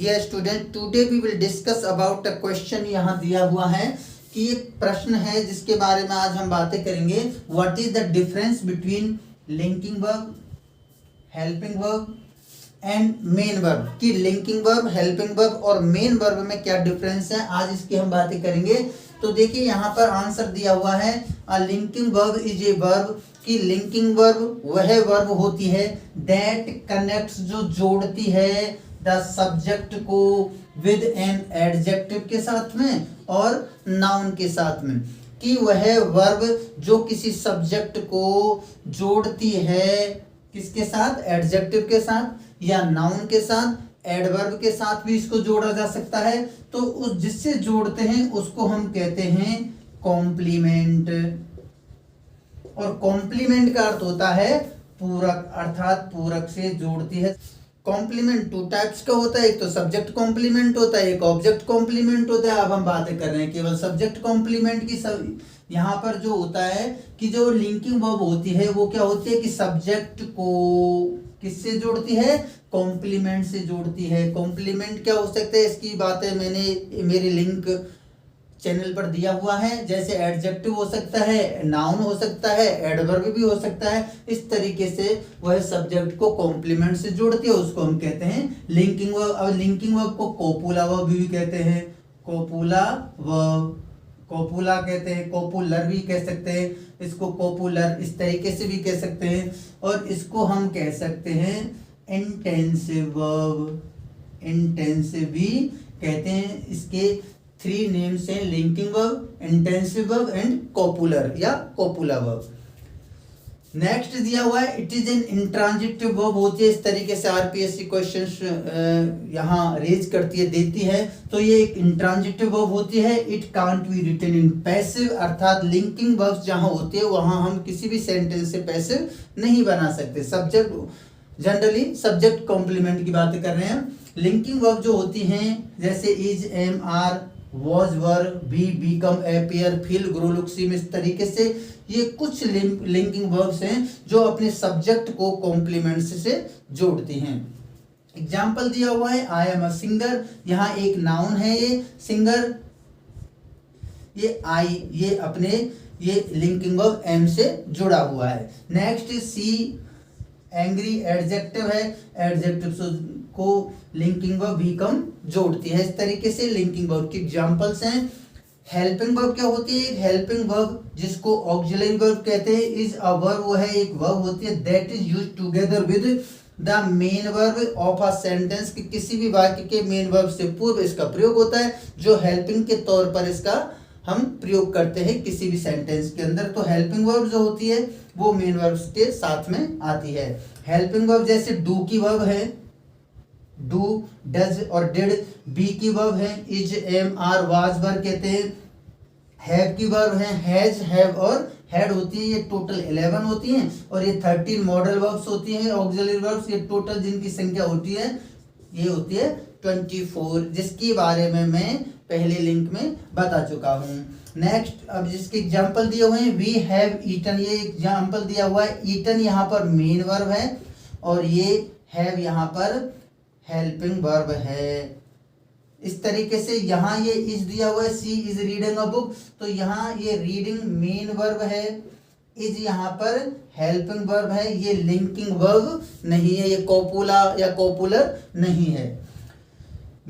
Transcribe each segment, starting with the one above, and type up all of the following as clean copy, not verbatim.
Dear student, today we will discuss about a question. यहाँ दिया हुआ है कि एक प्रश्न है जिसके बारे में आज हम बातें करेंगे। What is the difference between linking verb, helping verb and main verb, कि लिंकिंग वर्ब, हेल्पिंग वर्ब और मेन वर्ब में क्या डिफरेंस है, आज इसकी हम बातें करेंगे। तो देखिए यहाँ पर आंसर दिया हुआ है, अ linking verb is a verb, कि लिंकिंग वर्ब वह वर्ब होती है दैट कनेक्ट्स, जो जोड़ती है द सब्जेक्ट को विद एन एडजेक्टिव के साथ में और नाउन के साथ में, कि वह वर्ब जो किसी सब्जेक्ट को जोड़ती है किसके साथ, एडजेक्टिव के साथ या नाउन के साथ, एडवर्ब के साथ भी इसको जोड़ा जा सकता है। तो उस जिससे जोड़ते हैं उसको हम कहते हैं कॉम्प्लीमेंट, और कॉम्प्लीमेंट का अर्थ होता है पूरक, अर्थात पूरक से जोड़ती है। कॉम्प्लीमेंट टू टाइप्स का होता है, एक तो सब्जेक्ट कॉम्प्लीमेंट होता है, एक ऑब्जेक्ट कॉम्प्लीमेंट होता है। अब हम बातें कर रहे हैं केवल सब्जेक्ट कॉम्प्लीमेंट की। सब यहाँ पर जो होता है कि जो लिंकिंग वर्ब होती है वो क्या होती है कि सब्जेक्ट को किससे जोड़ती है, कॉम्प्लीमेंट से जोड़ती है। कॉम्प्लीमेंट क्या हो सकता है, इसकी बातें मैंने मेरी लिंक चैनल पर दिया हुआ है। जैसे एडजेक्टिव हो सकता है, नाउन हो सकता है, एडवर्ब भी हो सकता है। इस तरीके से वह सब्जेक्ट को कॉम्प्लीमेंट से जोड़ती है, उसको हम कहते हैं लिंकिंग वर्ब। अब लिंकिंग वर्ब को कोपुला वर्ब भी कहते हैं, कोपुला वर्ब, कोपुला कहते हैं, कोपुलर भी कह सकते हैं, इसको कोपुलर इस तरीके से भी कह सकते हैं। और इसको हम कह सकते हैं इंटेंसिव वर्ब, इंटेंसिव भी कहते हैं। इसके 3 नेम्स हैं, linking verb, intensive verb and copular या कोपुला वर्ब। नेक्स्ट दिया हुआ है, it is an intransitive verb होती है। इस तरीके से आरपीएससी क्वेश्चंस यहाँ रेज करती है, देती है। तो ये एक इंट्रांजिटिव वर्ब होती है। It can't be written in passive, अर्थात लिंकिंग वर्ब्स जहाँ होती है वहाँ हम किसी भी सेंटेंस से पैसिव नहीं बना सकते। सब्जेक्ट जनरली सब्जेक्ट कॉम्प्लीमेंट की बातें कर रहे हैं। लिंकिंग वर्ब जो होती हैं जैसे is, am, are, was, were, be, become, appear, feel, grow, look, seem, इस तरीके से ये कुछ लिंकिंग वर्ब्स हैं जो अपने सब्जेक्ट को कॉम्प्लीमेंट से जोड़ती हैं। एग्जाम्पल दिया हुआ है, आई एम अ सिंगर, यहाँ एक नाउन है ये सिंगर, ये आई, ये अपने ये लिंकिंग वर्ब एम से जुड़ा हुआ है। नेक्स्ट सी, एंग्री, एडजेक्टिव है, एडजेक्टिव को लिंकिंग वर्ब बिकम जोड़ती है। इस तरीके से लिंकिंग वर्ब की एग्जांपल्स हैं। हेल्पिंग वर्ब क्या होती है, हेल्पिंग वर्ब जिसको ऑक्सिलरी वर्ब कहते हैं, इज अ वर्ब, वो है एक वर्ब होती है that is used together with the main verb of a sentence, कि किसी भी वाक्य के मेन वर्ब से पूर्व इसका प्रयोग होता है, जो हेल्पिंग के तौर पर इसका हम प्रयोग करते हैं किसी भी सेंटेंस के अंदर। तो हेल्पिंग वर्ब जो होती है वो मेन वर्ब के साथ में आती है। हेल्पिंग वर्ब जैसे डू की वर्ब है, डू, डज और डिड। बी की वर्ब है इज, एम, आर, वाज, वर कहते हैं। हैव की वर्ब है हैज, हैव और हैड होती है, ये टोटल 11 होती हैं। और ये 13 मॉडल वर्ब्स होती हैं, ऑक्सिलरी वर्ब्स, ये टोटल जिनकी संख्या होती है ये होती है 24, जिसके बारे में मैं पहले लिंक में बता चुका हूँ। नेक्स्ट, अब जिसके एग्जाम्पल दिए हुए हैं, वी हैव ईटन, ये एग्जाम्पल दिया हुआ है। ईटन यहाँ पर मेन वर्ब है और ये हैव यहाँ पर हेल्पिंग वर्ब है। इस तरीके से यहाँ ये इज दिया हुआ है, सी इज रीडिंग अ बुक, तो यहाँ ये रीडिंग मेन वर्ब है, इज यहाँ पर हेल्पिंग वर्ब है, ये लिंकिंग वर्ब नहीं है, ये कोपुला या कोपुलर नहीं है।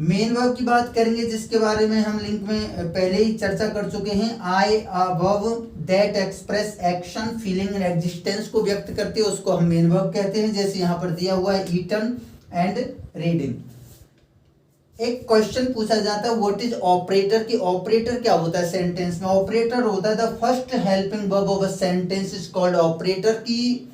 मेन वर्ब की बात करेंगे जिसके बारे में हम लिंक में पहले ही चर्चा कर चुके हैं। I, a verb that express action, feeling and existence को व्यक्त करती है, उसको हम मेन वर्ब कहते हैं। जैसे यहाँ पर दिया हुआ है ईटन एंड रीडिंग। एक क्वेश्चन पूछा जाता है व्हाट इज ऑपरेटर, की ऑपरेटर क्या होता है सेंटेंस में। ऑपरेटर होता है the first helping verb of a sentence is called operator, की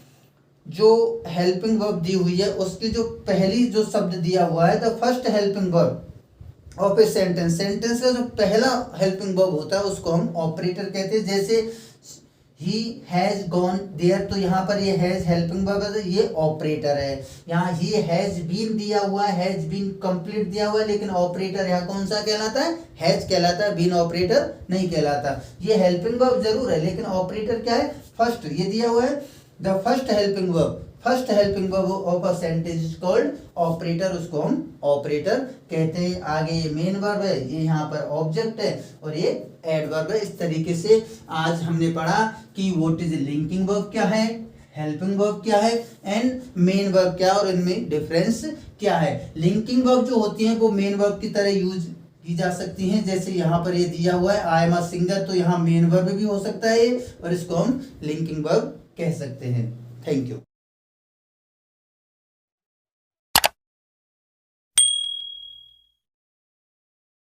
जो हेल्पिंग वर्ब दी हुई है उसकी जो पहली जो शब्द दिया हुआ है, the first helping verb of a sentence, sentence का जो पहला हेल्पिंग वर्ब होता है उसको हम ऑपरेटर कहते हैं। जैसे ही हैज गॉन देयर, तो यहाँ पर ये हैज हेल्पिंग वर्ब है, ये ऑपरेटर है। यहाँ ही हैज बीन दिया हुआ है, हैज बीन कंप्लीट दिया हुआ है, लेकिन ऑपरेटर यहाँ कौन सा कहलाता है, हैज कहलाता है, बीन ऑपरेटर नहीं कहलाता। ये हेल्पिंग वर्ब जरूर है लेकिन ऑपरेटर क्या है, फर्स्ट, ये दिया हुआ है the first helping verb first helping verb of a sentence is called operator, उसको हम ऑपरेटर कहते हैं। आगे ये मेन वर्ब है, ये यहाँ पर ऑब्जेक्ट है और ये एडवर्ब है। इस तरीके से आज हमने पढ़ा कि व्हाट इज लिंकिंग वर्ब क्या है, हेल्पिंग वर्ब क्या है एंड मेन वर्ब क्या है और इनमें डिफरेंस क्या है। लिंकिंग वर्ब जो होती हैं वो मेन वर्ब की तरह यूज की जा सकती हैं। जैसे यहाँ पर ये दिया हुआ है आई एम अ सिंगर, तो यहाँ मेन वर्ब भी हो सकता है और इसको हम लिंकिंग वर्ब कह सकते हैं। Thank you.